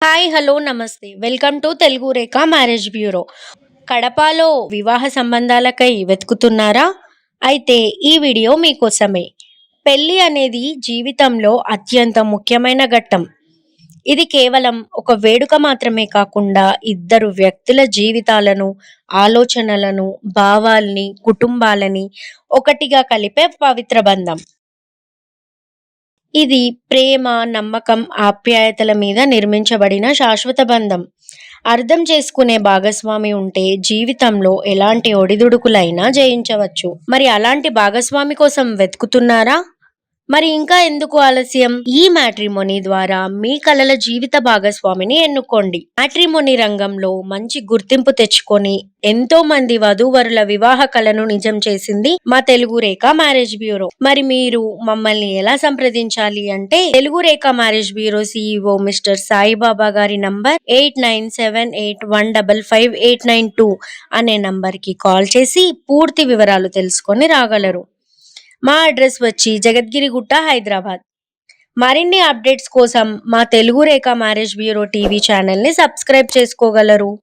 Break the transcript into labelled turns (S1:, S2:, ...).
S1: Hi hello నమస్తే welcome to Telugu Rekha marriage bureau. కడపలో వివాహ సంబంధాలకై వెతుకుతున్నారా? అయితే ఈ వీడియో మీకోసమే. పెళ్లి అనేది జీవితంలో అత్యంత ముఖ్యమైన ఘట్టం. ఇది కేవలం ఒక వేడుక మాత్రమే కాకుండా ఇద్దరు వ్యక్తుల జీవితాలను, ఆలోచనలను, భావాల్ని, కుటుంబాలని ఒకటిగా కలిపే పవిత్ర బంధం. ఇది ప్రేమ, నమ్మకం, ఆప్యాయతల మీద నిర్మించబడిన శాశ్వత బంధం. అర్థం చేసుకునే భాగస్వామి ఉంటే జీవితంలో ఎలాంటి ఒడిదుడుకులైనా జయించవచ్చు. మరి అలాంటి భాగస్వామి కోసం వెతుకుతున్నారా? మరి ఇంకా ఎందుకు ఆలస్యం? ఈ మ్యాట్రిమోనీ ద్వారా మీ కలల జీవిత భాగస్వామిని ఎన్నుకోండి. మ్యాట్రిమోనీ రంగంలో మంచి గుర్తింపు తెచ్చుకొని ఎంతో మంది వధూవరుల వివాహ కలను నిజం చేసింది మా తెలుగు రేఖ మ్యారేజ్ బ్యూరో. మరి మీరు మమ్మల్ని ఎలా సంప్రదించాలి అంటే Telugu Rekha marriage bureau CEO mister Saibaba గారి నంబర్ 8978155892 అనే నంబర్ కి కాల్ చేసి పూర్తి వివరాలు తెలుసుకొని రాగలరు. మా అడ్రస్ వచ్చి జగద్గిరిగుట్ట, హైదరాబాద్. మరిన్ని అప్డేట్స్ కోసం మా Telugu Rekha marriage bureau TV ఛానల్ని సబ్స్క్రైబ్ చేసుకోగలరు.